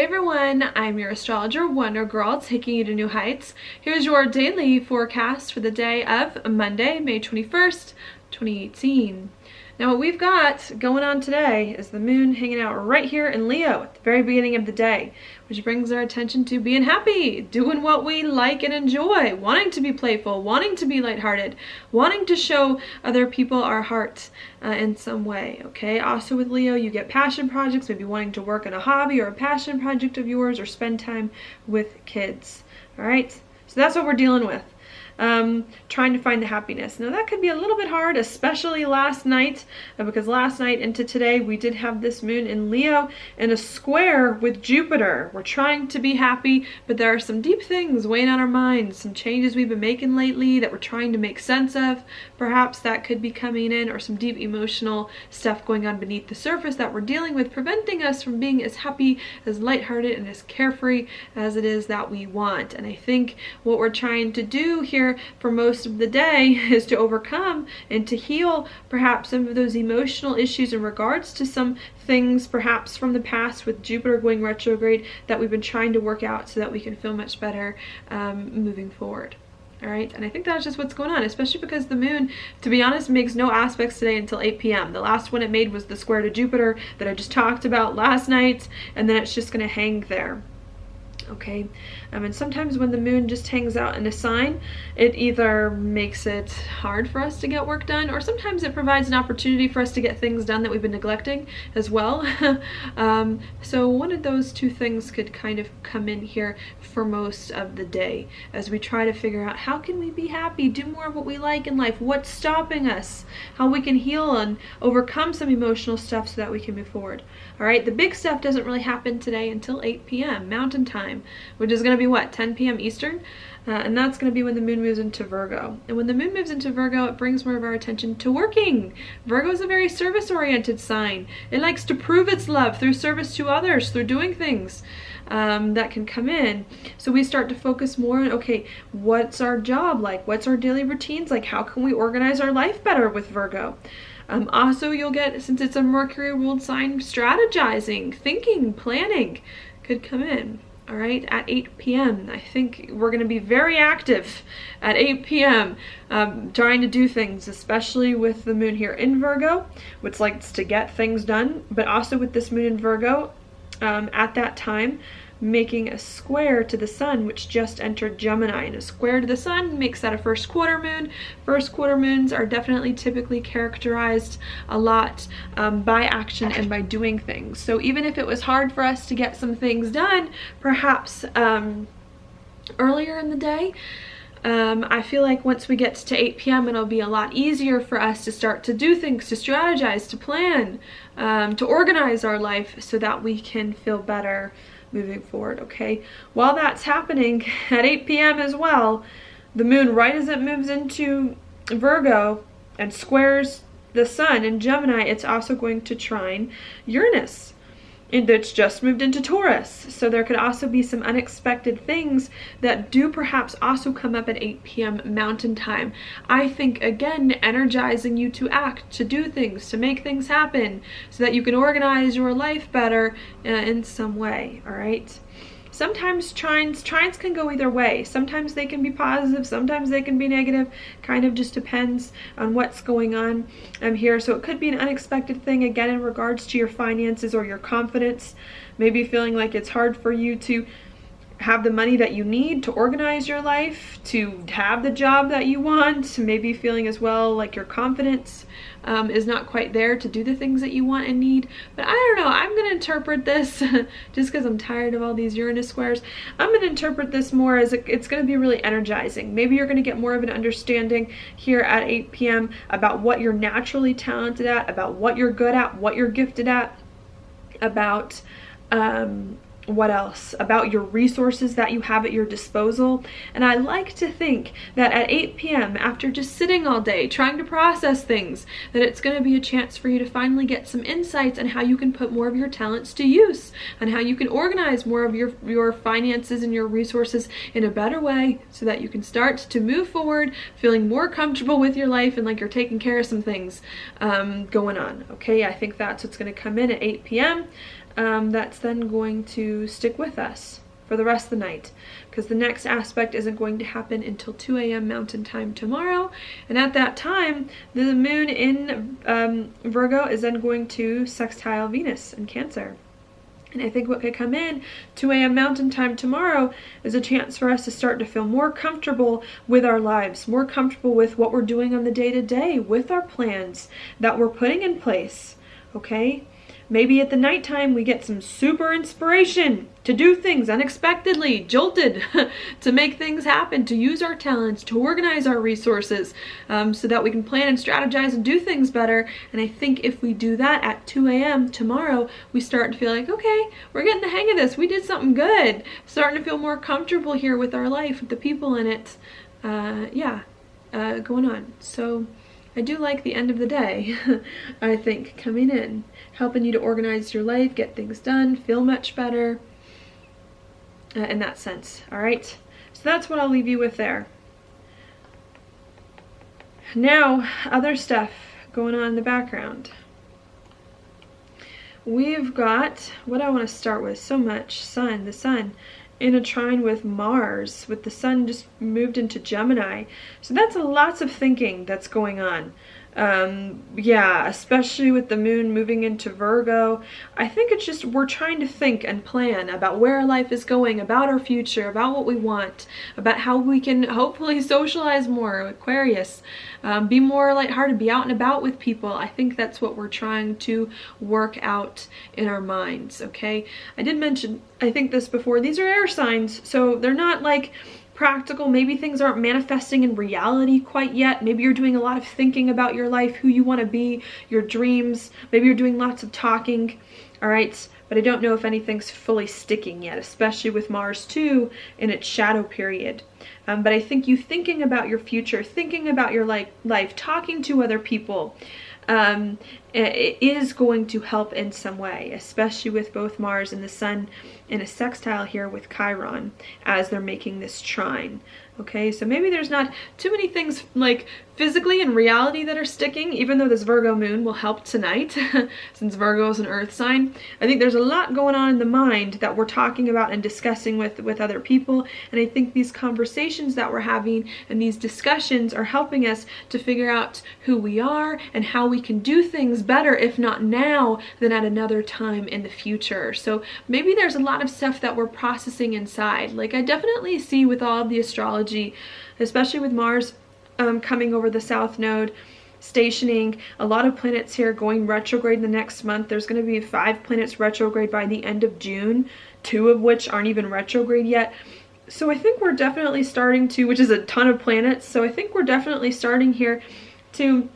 Hey everyone, I'm your astrologer Wonder Girl, taking you to new heights. Here's your daily forecast for the day of Monday, May 21st, 2018. Now what we've got going on today is the moon hanging out right here in Leo at the very beginning of the day, which brings our attention to being happy, doing what we like and enjoy, wanting to be playful, wanting to be lighthearted, wanting to show other people our hearts in some way, okay? Also with Leo, you get passion projects, maybe wanting to work on a hobby or a passion project of yours or spend time with kids, all right? So that's what we're dealing with. Trying to find the happiness. Now that could be a little bit hard, especially last night, because last night into today we did have this moon in Leo in a square with Jupiter. We're trying to be happy, but there are some deep things weighing on our minds, some changes we've been making lately that we're trying to make sense of. Perhaps that could be coming in, or some deep emotional stuff going on beneath the surface that we're dealing with, preventing us from being as happy, as lighthearted, and as carefree as it is that we want. And I think what we're trying to do here for most of the day is to overcome and to heal perhaps some of those emotional issues in regards to some things perhaps from the past with Jupiter going retrograde that we've been trying to work out so that we can feel much better moving forward. All right, and I think that's just what's going on, especially because the moon, to be honest, makes no aspects today until 8 p.m. The last one it made was the square to Jupiter that I just talked about last night, and then it's just going to hang there. Okay, and sometimes when the moon just hangs out in a sign, it either makes it hard for us to get work done, or sometimes it provides an opportunity for us to get things done that we've been neglecting as well. So one of those two things could kind of come in here for most of the day as we try to figure out how can we be happy, do more of what we like in life, what's stopping us, how we can heal and overcome some emotional stuff so that we can move forward. All right, the big stuff doesn't really happen today until 8 p.m. Mountain Time, which is going to be what, 10 p.m. Eastern? And that's going to be when the moon moves into Virgo. And when the moon moves into Virgo, it brings more of our attention to working. Virgo is a very service-oriented sign. It likes to prove its love through service to others, through doing things that can come in. So we start to focus more on, okay, what's our job like? What's our daily routines like? How can we organize our life better with Virgo? Also, you'll get, since it's a Mercury ruled sign, strategizing, thinking, planning could come in. All right, at 8 p.m. I think we're going to be very active at 8 p.m. Trying to do things, especially with the moon here in Virgo, which likes to get things done, but also with this moon in Virgo at that time, making a square to the sun, which just entered Gemini. And a square to the sun makes that a first quarter moon. First quarter moons are definitely typically characterized a lot by action and by doing things. So even if it was hard for us to get some things done, perhaps earlier in the day, I feel like once we get to 8 p.m. it'll be a lot easier for us to start to do things, to strategize, to plan, to organize our life so that we can feel better moving forward, okay? While that's happening at 8 p.m. as well, the moon, right as it moves into Virgo and squares the sun in Gemini, it's also going to trine Uranus. That's just moved into Taurus. So there could also be some unexpected things that do perhaps also come up at 8 p.m. Mountain Time. I think, again, energizing you to act, to do things, to make things happen so that you can organize your life better in some way, all right? Sometimes trines can go either way. Sometimes they can be positive, sometimes they can be negative. Kind of just depends on what's going on here. So it could be an unexpected thing, again, in regards to your finances or your confidence. Maybe feeling like it's hard for you to have the money that you need to organize your life, to have the job that you want. Maybe feeling as well like your confidence is not quite there to do the things that you want and need. But I don't know, I'm going to interpret this, just because I'm tired of all these Uranus squares, I'm going to interpret this more as it's going to be really energizing. Maybe you're going to get more of an understanding here at 8 p.m. about what you're naturally talented at, about what you're good at, what you're gifted at, about what else? About your resources that you have at your disposal. And I like to think that at 8 p.m., after just sitting all day trying to process things, that it's going to be a chance for you to finally get some insights on how you can put more of your talents to use and how you can organize more of your finances and your resources in a better way so that you can start to move forward feeling more comfortable with your life and like you're taking care of some things going on. Okay, I think that's what's going to come in at 8 p.m. that's then going to stick with us for the rest of the night, because the next aspect isn't going to happen until 2 a.m. Mountain Time tomorrow, and at that time the moon in Virgo is then going to sextile Venus in Cancer. And I think what could come in 2 a.m. Mountain Time tomorrow is a chance for us to start to feel more comfortable with our lives, more comfortable with what we're doing on the day-to-day, with our plans that we're putting in place, okay? Maybe at the nighttime we get some super inspiration to do things unexpectedly, jolted, to make things happen, to use our talents, to organize our resources, so that we can plan and strategize and do things better. And I think if we do that at 2 a.m. tomorrow, we start to feel like, okay, we're getting the hang of this. We did something good. Starting to feel more comfortable here with our life, with the people in it. Going on. So I do like the end of the day, I think, coming in, helping you to organize your life, get things done, feel much better, in that sense, all right? So that's what I'll leave you with there. Now, other stuff going on in the background. We've got, what I want to start with so much, the sun, in a trine with Mars, with the sun just moved into Gemini. So that's lots of thinking that's going on. Especially with the moon moving into Virgo. I think it's just we're trying to think and plan about where our life is going, about our future, about what we want, about how we can hopefully socialize more, Aquarius, be more lighthearted, be out and about with people. I think that's what we're trying to work out in our minds, okay? I did mention, I think this before, these are air signs, so they're not like practical. Maybe things aren't manifesting in reality quite yet. Maybe you're doing a lot of thinking about your life, who you want to be, your dreams. Maybe you're doing lots of talking, all right? But I don't know if anything's fully sticking yet, especially with Mars too in its shadow period. But I think you thinking about your future, thinking about your life, talking to other people, it is going to help in some way, especially with both Mars and the Sun in a sextile here with Chiron as they're making this trine. Okay, so maybe there's not too many things like physically in reality that are sticking, even though this Virgo moon will help tonight since Virgo is an earth sign. I think there's a lot going on in the mind that we're talking about and discussing with other people, and I think these conversations that we're having and these discussions are helping us to figure out who we are and how we can do things better, if not now, then at another time in the future. So maybe there's a lot of stuff that we're processing inside. Like I definitely see with all of the astrology, especially with Mars coming over the South Node, stationing a lot of planets here going retrograde in the next month. There's going to be 5 planets retrograde by the end of June, 2 of which aren't even retrograde yet. So I think we're definitely starting to, which is a ton of planets, so I think we're definitely starting here to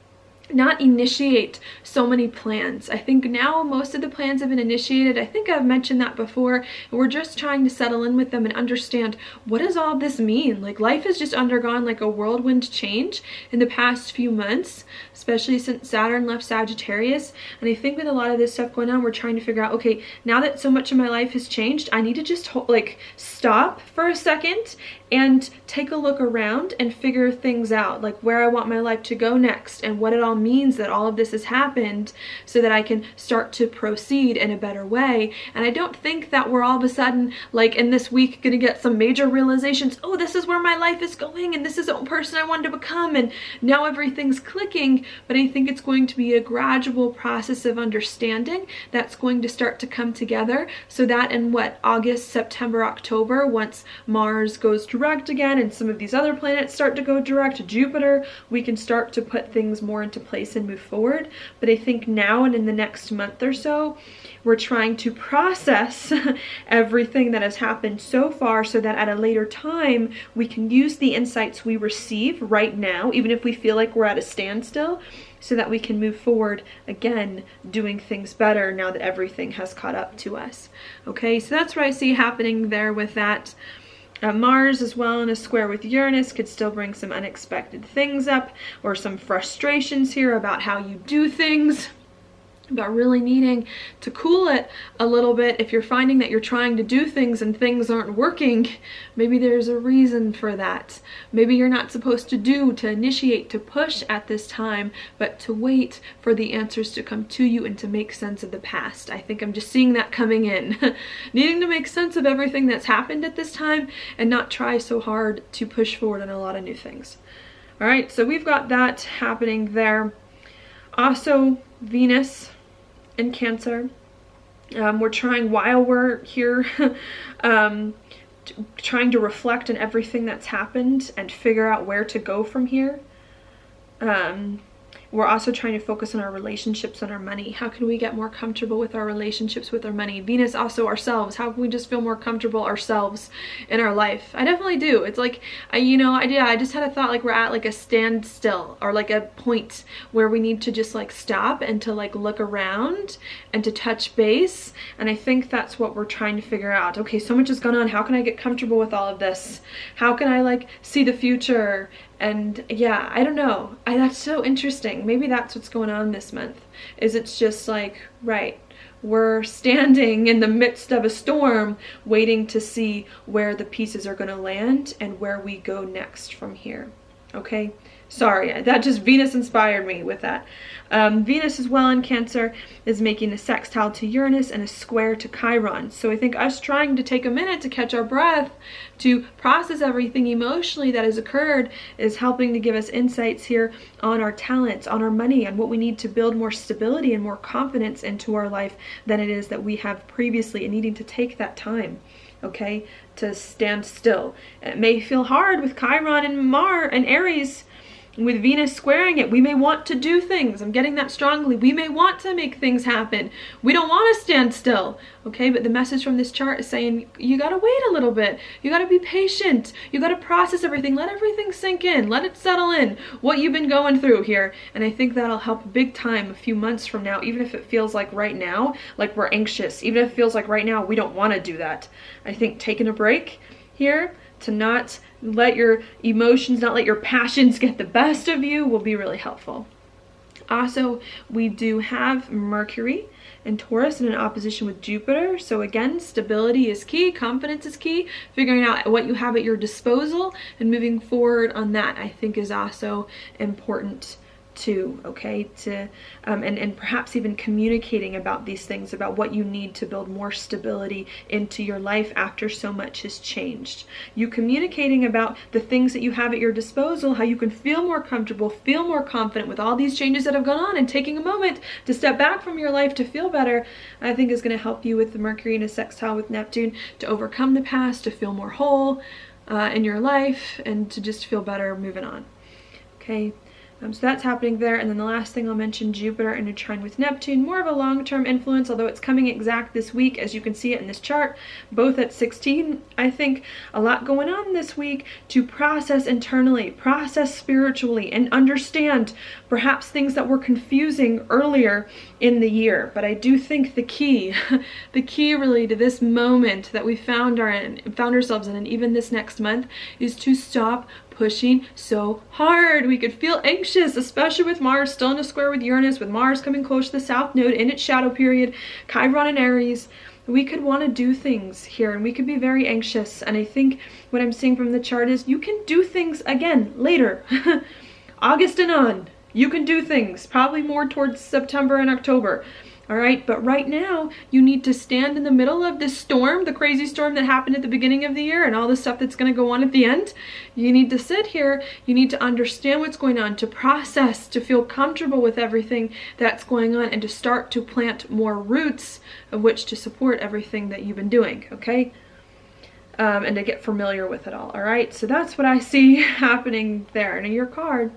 not initiate so many plans. I think now most of the plans have been initiated. I think I've mentioned that before. We're just trying to settle in with them and understand, what does all this mean? Like life has just undergone like a whirlwind change in the past few months, especially since Saturn left Sagittarius. And I think with a lot of this stuff going on, we're trying to figure out, okay, now that so much of my life has changed, I need to just like stop for a second and take a look around and figure things out, like where I want my life to go next and what it all means that all of this has happened, so that I can start to proceed in a better way. And I don't think that we're all of a sudden, like in this week, gonna get some major realizations, oh, this is where my life is going and this is the person I wanted to become and now everything's clicking. But I think it's going to be a gradual process of understanding that's going to start to come together, so that in August, September, October, once Mars goes direct again and some of these other planets start to go direct, Jupiter, we can start to put things more into place and move forward. But I think now and in the next month or so, we're trying to process everything that has happened so far, so that at a later time we can use the insights we receive right now, even if we feel like we're at a standstill, so that we can move forward again, doing things better now that everything has caught up to us. Okay, so that's what I see happening there with that. Mars as well in a square with Uranus could still bring some unexpected things up, or some frustrations here about how you do things. about really needing to cool it a little bit. If you're finding that you're trying to do things and things aren't working, maybe there's a reason for that. Maybe you're not supposed to initiate, to push at this time, but to wait for the answers to come to you and to make sense of the past. I think I'm just seeing that coming in. Needing to make sense of everything that's happened at this time and not try so hard to push forward on a lot of new things. All right, so we've got that happening there. Also, Venus in Cancer. We're trying, while we're here, trying to reflect on everything that's happened and figure out where to go from here. We're also trying to focus on our relationships and our money. How can we get more comfortable with our relationships with our money? Venus, also ourselves. How can we just feel more comfortable ourselves in our life? I definitely do. It's like, I just had a thought, like we're at like a standstill, or like a point where we need to just like stop and to like look around and to touch base. And I think that's what we're trying to figure out. Okay, so much has gone on. How can I get comfortable with all of this? How can I like see the future? And yeah, I don't know. That's so interesting. Maybe that's what's going on this month, is it's just like, right, we're standing in the midst of a storm waiting to see where the pieces are going to land and where we go next from here. Okay, sorry, that just Venus inspired me with that. Venus as well in Cancer is making a sextile to Uranus and a square to Chiron. So I think us trying to take a minute to catch our breath, to process everything emotionally that has occurred, is helping to give us insights here on our talents, on our money, and what we need to build more stability and more confidence into our life than it is that we have previously, and needing to take that time, okay, to stand still. It may feel hard with Chiron and Aries. With Venus squaring it, we may want to do things. I'm getting that strongly. We may want to make things happen. We don't want to stand still, okay? But the message from this chart is saying you got to wait a little bit. You got to be patient. You got to process everything. Let everything sink in. Let it settle in, what you've been going through here. And I think that'll help big time a few months from now, even if it feels like right now, like we're anxious. Even if it feels like right now we don't want to do that. I think taking a break here, to not let your emotions, not let your passions get the best of you, will be really helpful. Also, we do have Mercury in Taurus in an opposition with Jupiter. So again, stability is key, confidence is key. Figuring out what you have at your disposal and moving forward on that, I think, is also important too, okay? To and perhaps even communicating about these things, about what you need to build more stability into your life after so much has changed. You communicating about the things that you have at your disposal, how you can feel more comfortable, feel more confident with all these changes that have gone on, and taking a moment to step back from your life to feel better, I think is going to help you with the Mercury in a sextile with Neptune to overcome the past, to feel more whole in your life, and to just feel better moving on. Okay. So that's happening there. And then the last thing I'll mention, Jupiter in a trine with Neptune, more of a long-term influence, although it's coming exact this week, as you can see it in this chart, both at 16. I think a lot going on this week to process internally, process spiritually, and understand perhaps things that were confusing earlier in the year. But I do think the key really to this moment that we found ourselves in, and even this next month, is to stop pushing so hard. We could feel anxious, especially with Mars still in a square with Uranus, with Mars coming close to the South Node in its shadow period, Chiron and Aries. We could want to do things here, and we could be very anxious. And I think what I'm seeing from the chart is you can do things again later. August and on, you can do things, probably more towards September and October. All right, but right now you need to stand in the middle of this storm, the crazy storm that happened at the beginning of the year and all the stuff that's going to go on at the end. You need to sit here, you need to understand what's going on, to process, to feel comfortable with everything that's going on, and to start to plant more roots of which to support everything that you've been doing, okay? And to get familiar with it all right? So that's what I see happening there. And your card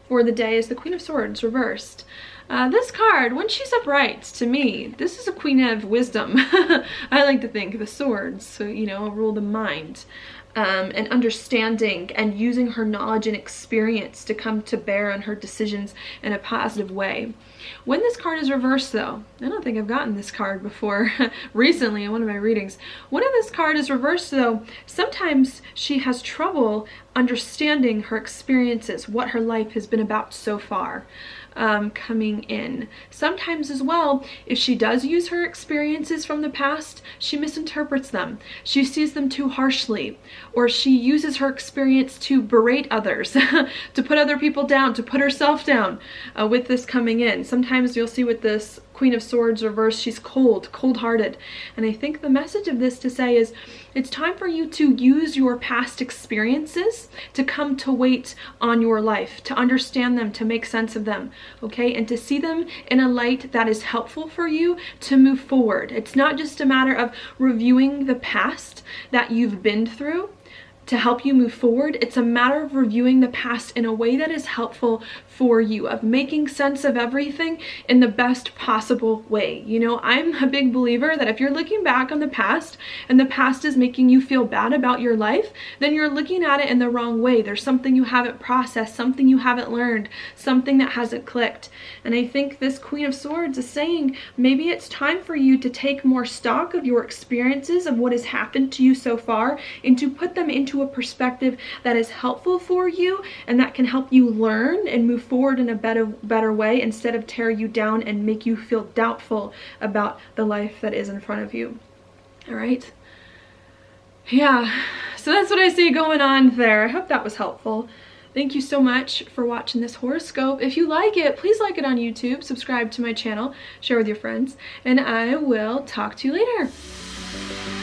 for the day is the Queen of Swords reversed. This card, when she's upright, to me, this is a queen of wisdom. I like to think the swords, so, you know, rule the mind. And understanding and using her knowledge and experience to come to bear on her decisions in a positive way. When this card is reversed, though, I don't think I've gotten this card before recently in one of my readings. When this card is reversed, though, sometimes she has trouble understanding her experiences, what her life has been about so far, coming in. Sometimes as well, if she does use her experiences from the past, she misinterprets them. She sees them too harshly, or she uses her experience to berate others, to put other people down, to put herself down, with this coming in. Sometimes you'll see with this Queen of Swords reversed, she's cold-hearted. And I think the message of this to say is, it's time for you to use your past experiences to come to wait on your life, to understand them, to make sense of them, okay? And to see them in a light that is helpful for you to move forward. It's not just a matter of reviewing the past that you've been through to help you move forward. It's a matter of reviewing the past in a way that is helpful for you, of making sense of everything in the best possible way. You know, I'm a big believer that if you're looking back on the past and the past is making you feel bad about your life, then you're looking at it in the wrong way. There's something you haven't processed, something you haven't learned, something that hasn't clicked. And I think this Queen of Swords is saying maybe it's time for you to take more stock of your experiences, of what has happened to you so far, and to put them into a perspective that is helpful for you and that can help you learn and move forward in a better way, instead of tear you down and make you feel doubtful about the life that is in front of you. All right? Yeah, so that's what I see going on there. I hope that was helpful. Thank you so much for watching this horoscope. If you like it, please like it on YouTube, subscribe to my channel, share with your friends, and I will talk to you later.